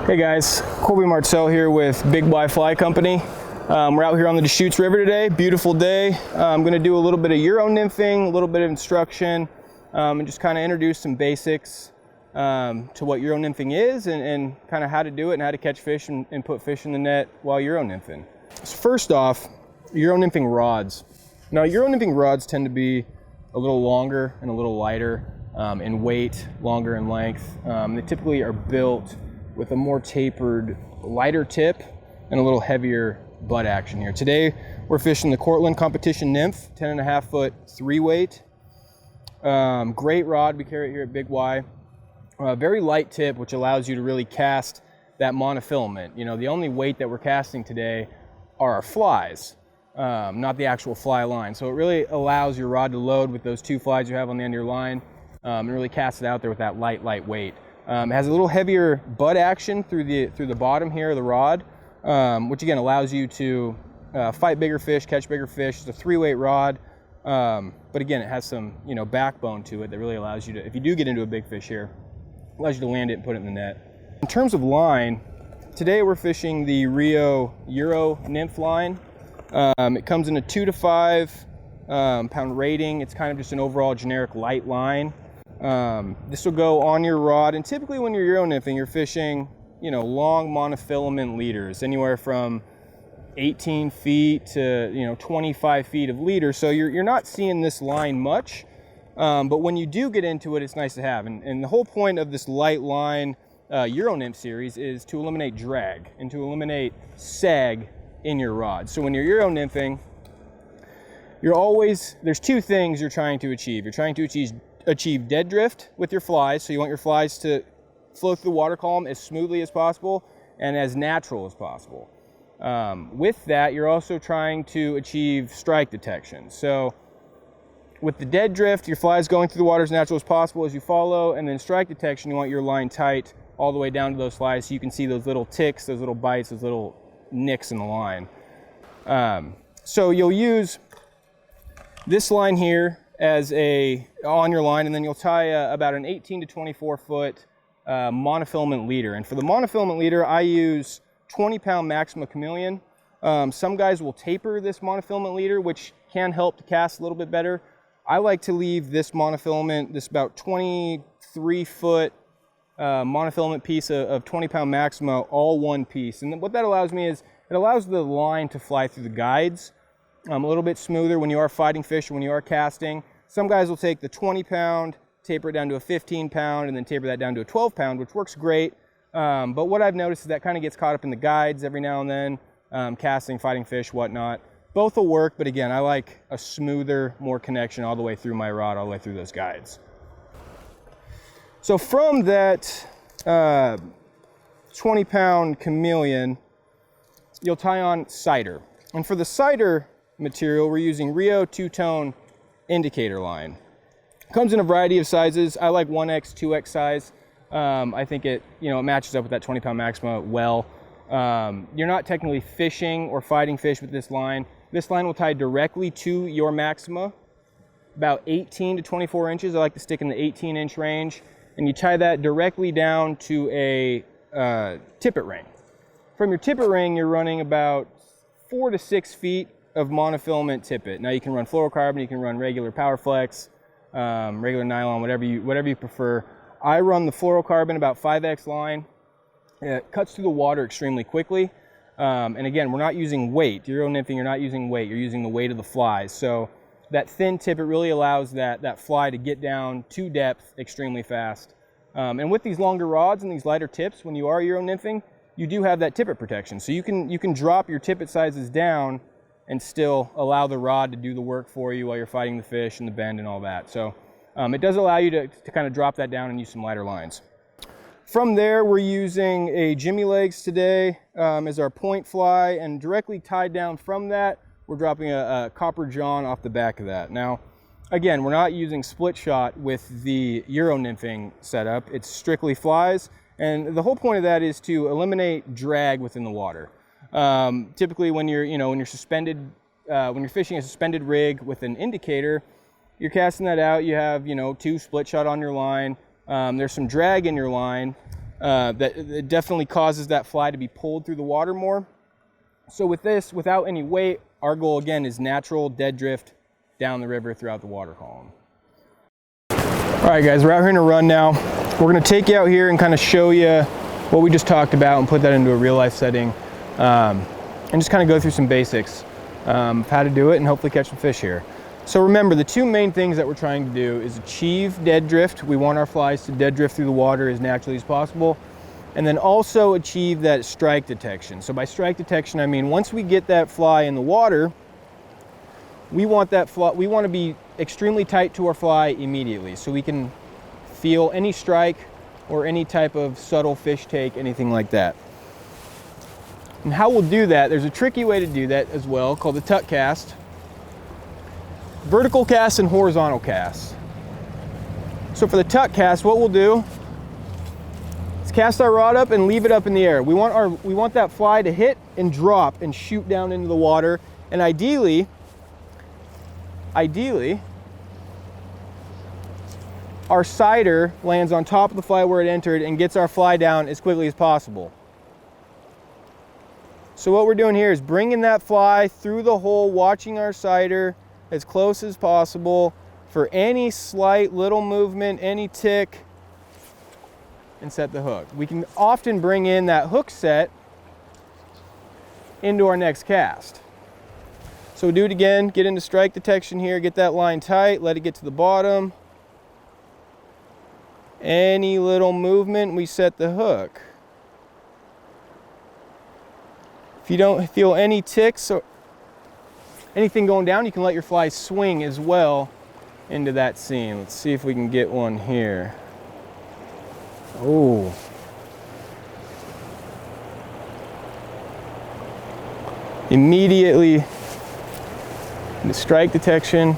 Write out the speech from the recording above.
Hey guys, Colby Martell here with Big Y Fly Company. We're out here on the Deschutes River today, beautiful day. I'm going to do a little bit of Euro nymphing, a little bit of instruction, and just kind of introduce some basics to what Euro nymphing is and kind of how to do it and how to catch fish and put fish in the net while Euro nymphing. So first off, Euro nymphing rods. Now Euro nymphing rods tend to be a little longer and a little lighter in weight, longer in length. They typically are built with a more tapered, lighter tip and a little heavier butt action here. Today, we're fishing the Cortland competition Nymph, 10.5 foot 3-weight. Great rod, we carry it here at Big Y. Very light tip, which allows you to really cast that monofilament. You know, the only weight that we're casting today are our flies, not the actual fly line. So it really allows your rod to load with those two flies you have on the end of your line and really cast it out there with that light weight. It has a little heavier butt action through the bottom here of the rod, which again allows you to fight bigger fish, catch bigger fish. It's a 3-weight rod, but again, it has some backbone to it that really allows you to, if you do get into a big fish here, allows you to land it and put it in the net. In terms of line, today we're fishing the Rio Euro Nymph line. It comes in a 2 to 5 pound rating. It's kind of just an overall generic light line. This will go on your rod, and typically when you're Euro nymphing, you're fishing, long monofilament leaders, anywhere from 18 feet to 25 feet of leader. So you're not seeing this line much, but when you do get into it, it's nice to have. And the whole point of this light line Euro nymph series is to eliminate drag and to eliminate sag in your rod. So when you're Euro nymphing, there's two things you're trying to achieve. You're trying to achieve dead drift with your flies, so you want your flies to flow through the water column as smoothly as possible and as natural as possible. With that, you're also trying to achieve strike detection. So with the dead drift, your flies going through the water as natural as possible as you follow, and then strike detection, you want your line tight all the way down to those flies so you can see those little ticks, those little bites, those little nicks in the line. So you'll use this line here as on your line, and then you'll tie about an 18 to 24 foot monofilament leader. And for the monofilament leader, I use 20-pound Maxima Chameleon. Some guys will taper this monofilament leader, which can help to cast a little bit better. I like to leave this monofilament, this about 23 foot monofilament piece of 20-pound Maxima, all one piece. And what that allows me is it allows the line to fly through the guides a little bit smoother when you are fighting fish or when you are casting. Some guys will take the 20-pound, taper it down to a 15-pound, and then taper that down to a 12-pound, which works great. But what I've noticed is that kind of gets caught up in the guides every now and then, casting, fighting fish, whatnot. Both will work, but again, I like a smoother, more connection all the way through my rod, all the way through those guides. So from that 20-pound Chameleon, you'll tie on cider. And for the cider material, we're using Rio two-tone indicator line. Comes in a variety of sizes. I like 1X, 2X size. I think it matches up with that 20-pound Maxima well. You're not technically fishing or fighting fish with this line. This line will tie directly to your Maxima, about 18 to 24 inches. I like to stick in the 18-inch range. And you tie that directly down to a tippet ring. From your tippet ring, you're running about 4 to 6 feet of monofilament tippet. Now you can run fluorocarbon, you can run regular Powerflex, regular nylon, whatever you prefer. I run the fluorocarbon, about 5X line. It cuts through the water extremely quickly. And again, we're not using weight. Euro nymphing, you're not using weight, you're using the weight of the flies. So that thin tippet really allows that fly to get down to depth extremely fast. And with these longer rods and these lighter tips, when you are Euro nymphing, you do have that tippet protection. So you can drop your tippet sizes down and still allow the rod to do the work for you while you're fighting the fish and the bend and all that. So it does allow you to kind of drop that down and use some lighter lines. From there, we're using a Jimmy Legs today as our point fly, and directly tied down from that, we're dropping a copper john off the back of that. Now, again, we're not using split shot with the Euro nymphing setup. It's strictly flies, and the whole point of that is to eliminate drag within the water. Typically, when you're suspended, when you're fishing a suspended rig with an indicator, you're casting that out. You have 2 split shot on your line. There's some drag in your line, that it definitely causes that fly to be pulled through the water more. So with this, without any weight, our goal again is natural dead drift down the river throughout the water column. All right guys, we're out here in a run now. We're gonna take you out here and kind of show you what we just talked about and put that into a real life setting, and just kind of go through some basics of how to do it and hopefully catch some fish here. So remember, the two main things that we're trying to do is achieve dead drift. We want our flies to dead drift through the water as naturally as possible, and then also achieve that strike detection. So by strike detection, I mean once we get that fly in the water, we want to be extremely tight to our fly immediately so we can feel any strike or any type of subtle fish take, anything like that. And how we'll do that, there's a tricky way to do that as well called the tuck cast. Vertical cast and horizontal cast. So for the tuck cast, what we'll do is cast our rod up and leave it up in the air. We want that fly to hit and drop and shoot down into the water, and ideally, our sider lands on top of the fly where it entered and gets our fly down as quickly as possible. So what we're doing here is bringing that fly through the hole, watching our sider as close as possible for any slight little movement, any tick, and set the hook. We can often bring in that hook set into our next cast. So do it again, get into strike detection here, get that line tight, let it get to the bottom. Any little movement, we set the hook. If you don't feel any ticks or anything going down, you can let your fly swing as well into that seam. Let's see if we can get one here. Oh. Immediately, the strike detection,